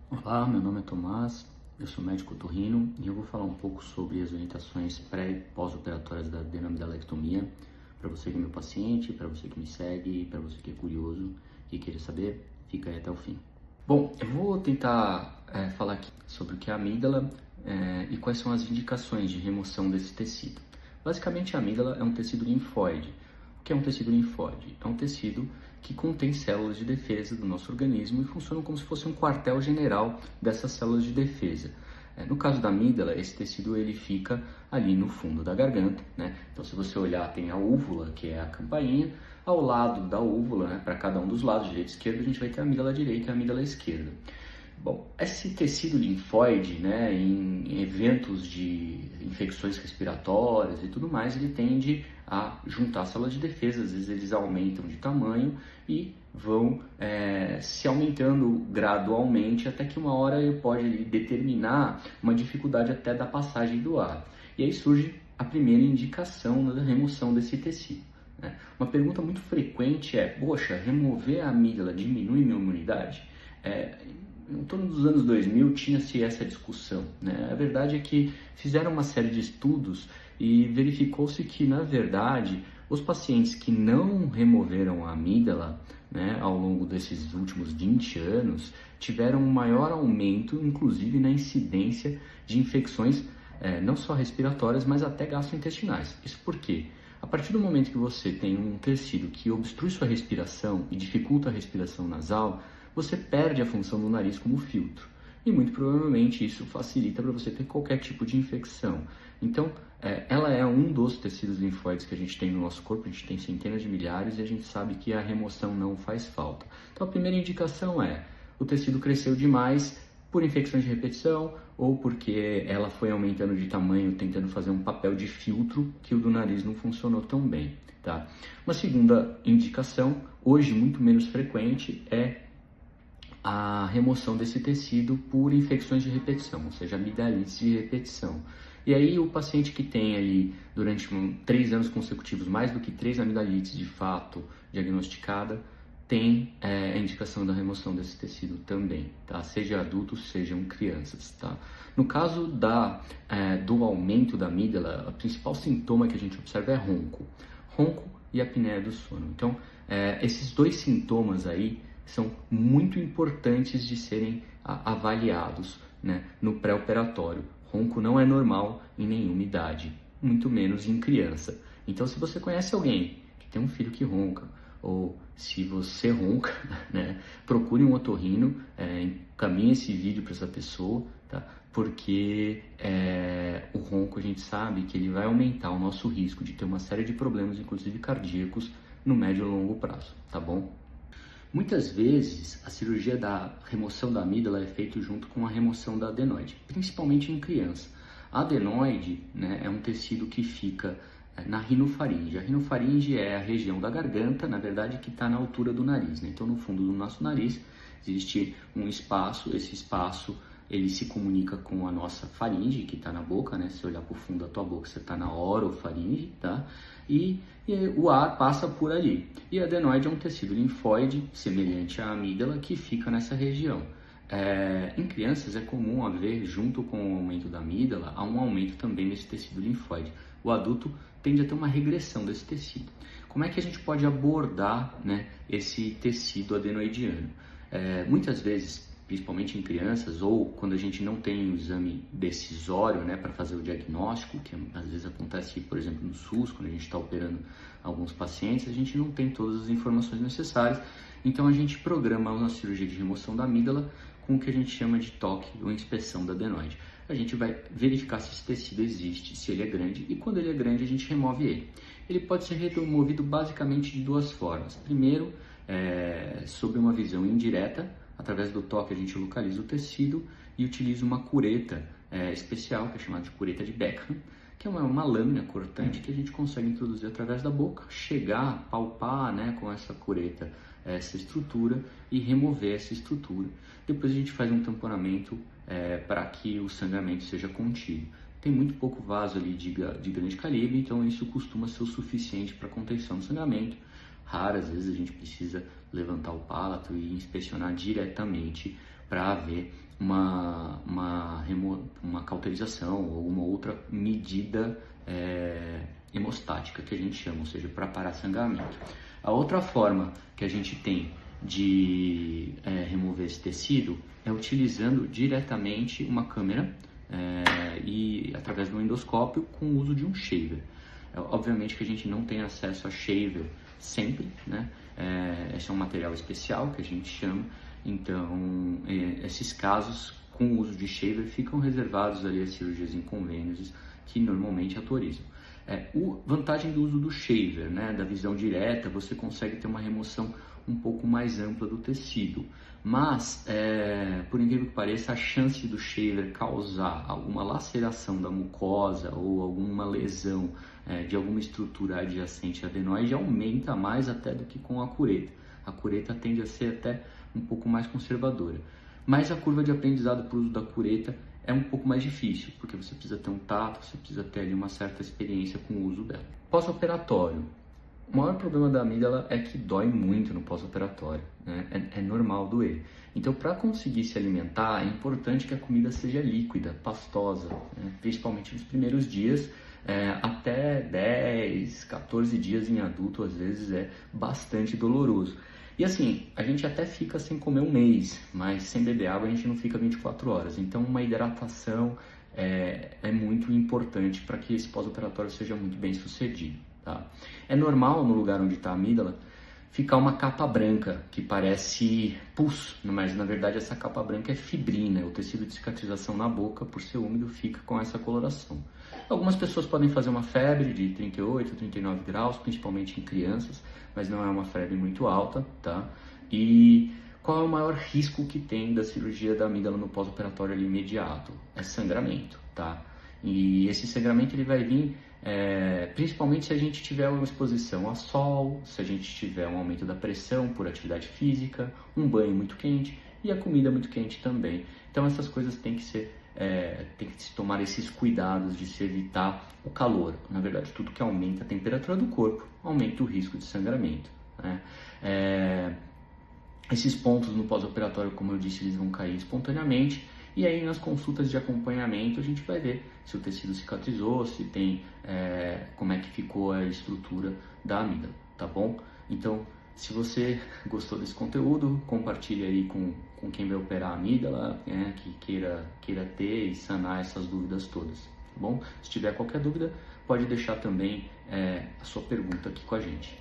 Olá, meu nome é Tomás, eu sou médico otorrino e eu vou falar um pouco sobre as orientações pré e pós-operatórias da adenoamidalectomia para você que é meu paciente, para você que me segue e para você que é curioso e queira saber, fica aí até o fim. Bom, eu vou tentar falar aqui sobre o que é a amígdala e quais são as indicações de remoção desse tecido. Basicamente, a amígdala é um tecido linfóide. O que é um tecido linfóide? É um tecido que contém células de defesa do nosso organismo e funciona como se fosse um quartel-general dessas células de defesa. No caso da amígdala, esse tecido ele fica ali no fundo da garganta, né? Então, se você olhar, tem a úvula, que é a campainha. Ao lado da úvula, né, para cada um dos lados, direita e esquerda, a gente vai ter a amígdala direita e a amígdala esquerda. Bom, esse tecido linfóide, né, em eventos de infecções respiratórias e tudo mais, ele tende a juntar células de defesa, às vezes eles aumentam de tamanho e vão se aumentando gradualmente até que uma hora ele pode determinar uma dificuldade até da passagem do ar. E aí surge a primeira indicação da remoção desse tecido. Uma pergunta muito frequente é, poxa, remover a amígdala diminui minha imunidade? Em torno dos anos 2000 tinha-se essa discussão, né? A verdade é que fizeram uma série de estudos e verificou-se que, na verdade, os pacientes que não removeram a amígdala, né, ao longo desses últimos 20 anos, tiveram um maior aumento, inclusive na incidência de infecções, não só respiratórias, mas até gastrointestinais. Isso por quê? A partir do momento que você tem um tecido que obstrui sua respiração e dificulta a respiração nasal, você perde a função do nariz como filtro. E muito provavelmente isso facilita para você ter qualquer tipo de infecção. Então, ela é um dos tecidos linfóides que a gente tem no nosso corpo, a gente tem centenas de milhares e a gente sabe que a remoção não faz falta. Então, a primeira indicação é, o tecido cresceu demais por infecções de repetição ou porque ela foi aumentando de tamanho, tentando fazer um papel de filtro que o do nariz não funcionou tão bem. Tá? Uma segunda indicação, hoje muito menos frequente, é a remoção desse tecido por infecções de repetição, ou seja, amigdalites de repetição. E aí o paciente que tem ali durante 3 anos consecutivos mais do que 3 amigdalites de fato diagnosticada, tem a indicação da remoção desse tecido também, tá? Seja adultos, sejam crianças, tá? No caso do aumento da amígdala, o principal sintoma que a gente observa é ronco e apneia do sono. Então, esses dois sintomas aí são muito importantes de serem avaliados, né, no pré-operatório. Ronco não é normal em nenhuma idade, muito menos em criança. Então, se você conhece alguém que tem um filho que ronca, ou se você ronca, né, procure um otorrino, encaminhe esse vídeo para essa pessoa, tá? Porque o ronco a gente sabe que ele vai aumentar o nosso risco de ter uma série de problemas, inclusive cardíacos, no médio e longo prazo, tá bom? Muitas vezes, a cirurgia da remoção da amígdala é feita junto com a remoção da adenoide, principalmente em criança. A adenoide, né, é um tecido que fica na rinofaringe. A rinofaringe é a região da garganta, na verdade, que está na altura do nariz, né? Então, no fundo do nosso nariz, existe um espaço, esse espaço ele se comunica com a nossa faringe, que está na boca, né? Se olhar para o fundo da tua boca, você está na orofaringe, tá? E o ar passa por ali. E a adenoide é um tecido linfóide, semelhante à amígdala, que fica nessa região. Em crianças é comum haver, junto com o aumento da amígdala, há um aumento também desse tecido linfóide. O adulto tende a ter uma regressão desse tecido. Como é que a gente pode abordar, né, esse tecido adenoidiano? Muitas vezes, principalmente em crianças, ou quando a gente não tem o exame decisório, né, para fazer o diagnóstico, que às vezes acontece, por exemplo, no SUS, quando a gente está operando alguns pacientes, a gente não tem todas as informações necessárias, então a gente programa uma cirurgia de remoção da amígdala com o que a gente chama de toque ou inspeção da adenoide. A gente vai verificar se esse tecido existe, se ele é grande, e quando ele é grande a gente remove ele. Ele pode ser removido basicamente de duas formas. Primeiro, sob uma visão indireta, através do toque a gente localiza o tecido e utiliza uma cureta especial, que é chamada de cureta de Beckham, que é uma lâmina cortante que a gente consegue introduzir através da boca, chegar, palpar, né, com essa cureta essa estrutura e remover essa estrutura. Depois a gente faz um tamponamento para que o sangramento seja contido. Tem muito pouco vaso ali de grande calibre, então isso costuma ser o suficiente para contenção do sangramento. Raras vezes a gente precisa levantar o palato e inspecionar diretamente para haver uma cauterização ou uma outra medida hemostática, que a gente chama, ou seja, para parar sangramento. A outra forma que a gente tem de remover esse tecido é utilizando diretamente uma câmera e através do endoscópio com o uso de um shaver. Obviamente que a gente não tem acesso a shaver sempre, né? Esse é um material especial que a gente chama, então esses casos com o uso de shaver ficam reservados ali às cirurgias em convênios que normalmente autorizam. Vantagem do uso do shaver, né, da visão direta, você consegue ter uma remoção um pouco mais ampla do tecido, mas por incrível que pareça, a chance do shaver causar alguma laceração da mucosa ou alguma lesão de alguma estrutura adjacente à adenoide aumenta mais até do que com a cureta. A cureta tende a ser até um pouco mais conservadora, mas a curva de aprendizado para o uso da cureta é um pouco mais difícil, porque você precisa ter um tato, você precisa ter ali uma certa experiência com o uso dela. Pós-operatório. O maior problema da amígdala é que dói muito no pós-operatório, né? É normal doer. Então, para conseguir se alimentar, é importante que a comida seja líquida, pastosa, né? Principalmente nos primeiros dias, até 10, 14 dias em adulto, às vezes é bastante doloroso. E assim, a gente até fica sem comer um mês, mas sem beber água a gente não fica 24 horas. Então, uma hidratação é muito importante para que esse pós-operatório seja muito bem sucedido. Tá? É normal, no lugar onde está a amígdala, ficar uma capa branca, que parece pus, mas na verdade essa capa branca é fibrina, o tecido de cicatrização na boca, por ser úmido, fica com essa coloração. Algumas pessoas podem fazer uma febre de 38, 39 graus, principalmente em crianças, mas não é uma febre muito alta, tá? E qual é o maior risco que tem da cirurgia da amígdala no pós-operatório ali imediato? É sangramento, tá? E esse sangramento ele vai vir principalmente se a gente tiver uma exposição a sol, se a gente tiver um aumento da pressão por atividade física, um banho muito quente e a comida muito quente também. Então essas coisas têm que se tomar esses cuidados de se evitar o calor. Na verdade, tudo que aumenta a temperatura do corpo aumenta o risco de sangramento, né? Esses pontos no pós-operatório, como eu disse, eles vão cair espontaneamente. E aí nas consultas de acompanhamento a gente vai ver se o tecido cicatrizou, se tem, como é que ficou a estrutura da amígdala, tá bom? Então, se você gostou desse conteúdo, compartilhe aí com quem vai operar a amígdala, que queira ter e sanar essas dúvidas todas, tá bom? Se tiver qualquer dúvida, pode deixar também a sua pergunta aqui com a gente.